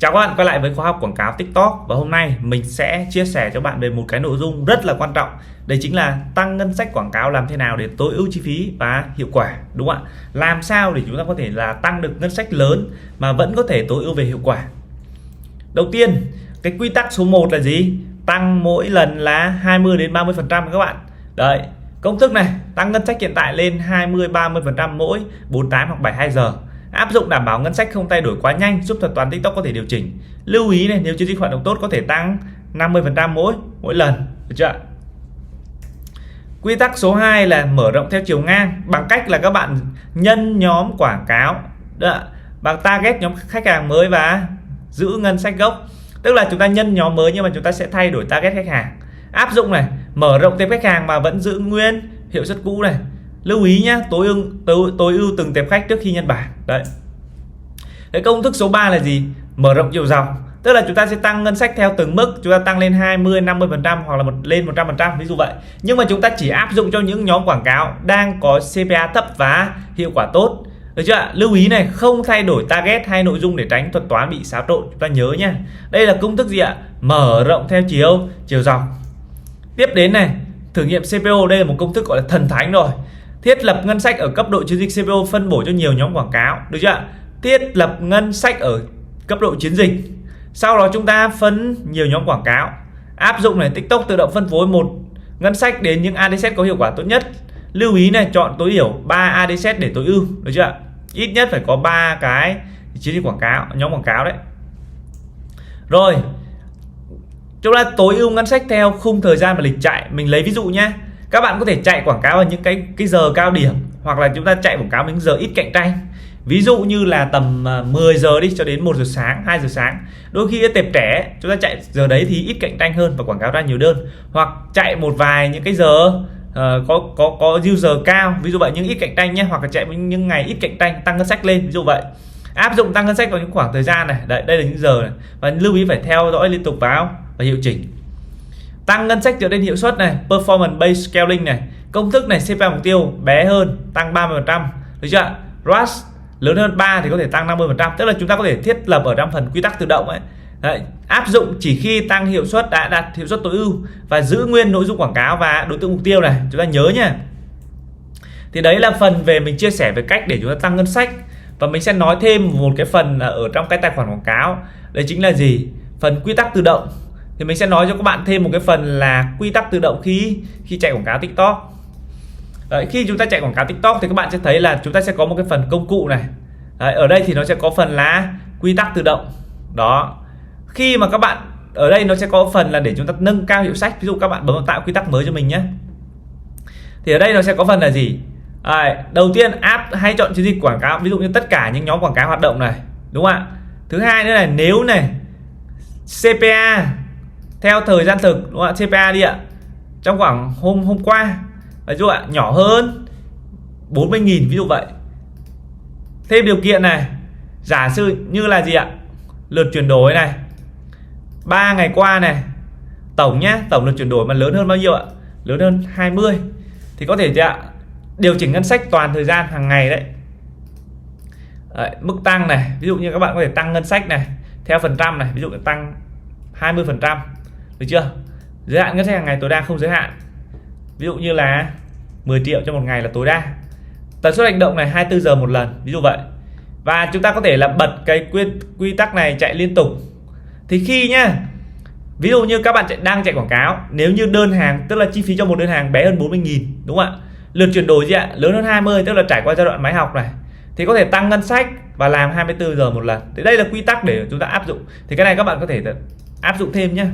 Chào các bạn, quay lại với khóa học quảng cáo TikTok. Và hôm nay mình sẽ chia sẻ cho bạn về một cái nội dung rất là quan trọng. Đấy chính là tăng ngân sách quảng cáo làm thế nào để tối ưu chi phí và hiệu quả, đúng không ạ? Làm sao để chúng ta có thể là tăng được ngân sách lớn mà vẫn có thể tối ưu về hiệu quả. Đầu tiên, cái quy tắc số 1 là gì? Tăng mỗi lần là 20 đến 30% các bạn. Đấy, công thức này, tăng ngân sách hiện tại lên 20-30% mỗi 48 hoặc 72 giờ. Áp dụng đảm bảo ngân sách không thay đổi quá nhanh, giúp thuật toán TikTok có thể điều chỉnh. Lưu ý này, nếu chiến dịch hoạt động tốt có thể tăng 50% mỗi lần, được chưa? Quy tắc số 2 là mở rộng theo chiều ngang bằng cách là các bạn nhân nhóm quảng cáo bằng target nhóm khách hàng mới và giữ ngân sách gốc. Tức là chúng ta nhân nhóm mới nhưng mà chúng ta sẽ thay đổi target khách hàng. Áp dụng này, mở rộng tệp khách hàng mà vẫn giữ nguyên hiệu suất cũ này. Lưu ý nhé, tối ưu từng tệp khách trước khi nhân bản. Đấy. Cái công thức số 3 là gì? Mở rộng chiều dọc. Tức là chúng ta sẽ tăng ngân sách theo từng mức, chúng ta tăng lên 20, 50% hoặc là lên 100%, ví dụ vậy. Nhưng mà chúng ta chỉ áp dụng cho những nhóm quảng cáo đang có CPA thấp và hiệu quả tốt. Được chưa? Lưu ý này, không thay đổi target hay nội dung để tránh thuật toán bị xáo trộn. Chúng ta nhớ nhé. Đây là công thức gì ạ? Mở rộng theo chiều dọc. Tiếp đến này, thử nghiệm CPO. Đây là một công thức gọi là thần thánh rồi. Thiết lập ngân sách ở cấp độ chiến dịch CPO phân bổ cho nhiều nhóm quảng cáo, được chưa? Thiết lập ngân sách ở cấp độ chiến dịch. Sau đó chúng ta phân nhiều nhóm quảng cáo. Áp dụng này, TikTok tự động phân phối một ngân sách đến những ad set có hiệu quả tốt nhất. Lưu ý này, chọn tối thiểu 3 ad set để tối ưu, được chưa? Ít nhất phải có 3 cái chiến dịch quảng cáo, nhóm quảng cáo đấy. Rồi, chúng ta tối ưu ngân sách theo khung thời gian và lịch chạy. Mình lấy ví dụ nhé. Các bạn có thể chạy quảng cáo ở những cái giờ cao điểm, hoặc là chúng ta chạy quảng cáo những giờ ít cạnh tranh. Ví dụ như là tầm 10 giờ đi cho đến 1 giờ sáng, 2 giờ sáng. Đôi khi tệp trẻ chúng ta chạy giờ đấy thì ít cạnh tranh hơn và quảng cáo ra nhiều đơn. Hoặc chạy một vài những cái giờ có user cao, ví dụ vậy, nhưng ít cạnh tranh nhé. Hoặc là chạy những ngày ít cạnh tranh, tăng ngân sách lên, ví dụ vậy. Áp dụng tăng ngân sách vào những khoảng thời gian này. Đây là những giờ này. Và lưu ý phải theo dõi liên tục vào và hiệu chỉnh. Tăng ngân sách dựa trên hiệu suất này, performance based scaling này. Công thức này, CPA mục tiêu bé hơn tăng 30%, được chưa? ROAS lớn hơn 3 thì có thể tăng 50%. Tức là chúng ta có thể thiết lập ở trong phần quy tắc tự động ấy. Đấy, áp dụng chỉ khi tăng hiệu suất đã đạt hiệu suất tối ưu và giữ nguyên nội dung quảng cáo và đối tượng mục tiêu này, chúng ta nhớ nhé. Thì đấy là phần về mình chia sẻ về cách để chúng ta tăng ngân sách. Và mình sẽ nói thêm một cái phần ở trong cái tài khoản quảng cáo. Đấy chính là gì? Phần quy tắc tự động. Thì mình sẽ nói cho các bạn thêm một cái phần là quy tắc tự động khi chạy quảng cáo TikTok. Đấy, khi chúng ta chạy quảng cáo TikTok thì các bạn sẽ thấy là chúng ta sẽ có một cái phần công cụ này. Đấy, ở đây thì nó sẽ có phần là quy tắc tự động. Đó. Khi mà các bạn ở đây nó sẽ có phần là để chúng ta nâng cao hiệu sách. Ví dụ các bạn bấm vào tạo quy tắc mới cho mình nhé. Thì ở đây nó sẽ có phần là gì? Đầu tiên hãy chọn chiến dịch quảng cáo, ví dụ như tất cả những nhóm quảng cáo hoạt động này, đúng không ạ? Thứ hai nữa là nếu này CPA theo thời gian thực, đúng không ạ? CPA đi ạ. Trong khoảng hôm qua, ví dụ ạ, nhỏ hơn 40.000, ví dụ vậy. Thêm điều kiện này, giả sử như là gì ạ? Lượt chuyển đổi này 3 ngày qua này, tổng nhá, tổng lượt chuyển đổi mà lớn hơn bao nhiêu ạ? Lớn hơn 20 thì có thể ạ, điều chỉnh ngân sách toàn thời gian hàng ngày đấy. Mức tăng này, ví dụ như các bạn có thể tăng ngân sách này theo phần trăm này, ví dụ tăng 20%, được chưa? Giới hạn ngân sách hàng ngày tối đa không giới hạn. Ví dụ như là 10 triệu cho một ngày là tối đa. Tần suất hành động này 24 giờ một lần, ví dụ vậy. Và chúng ta có thể là bật cái quy tắc này chạy liên tục. Thì khi nhá, ví dụ như các bạn đang chạy quảng cáo, nếu như đơn hàng, tức là chi phí cho một đơn hàng bé hơn 40.000, đúng không ạ? Lượt chuyển đổi gì ạ? Lớn hơn 20, tức là trải qua giai đoạn máy học này, thì có thể tăng ngân sách và làm 24 giờ một lần. Thì đây là quy tắc để chúng ta áp dụng. Thì cái này các bạn có thể áp dụng thêm nhé.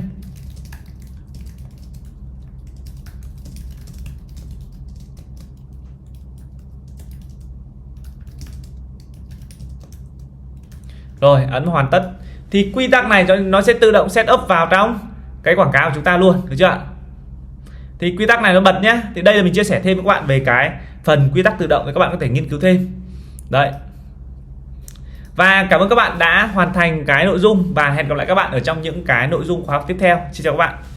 Rồi, ấn hoàn tất. Thì quy tắc này nó sẽ tự động set up vào trong cái quảng cáo của chúng ta luôn, được chưa ạ? Thì quy tắc này nó bật nhé. Thì đây là mình chia sẻ thêm với các bạn về cái phần quy tắc tự động, thì các bạn có thể nghiên cứu thêm. Đấy. Và cảm ơn các bạn đã hoàn thành cái nội dung, và hẹn gặp lại các bạn ở trong những cái nội dung khóa học tiếp theo. Xin chào các bạn.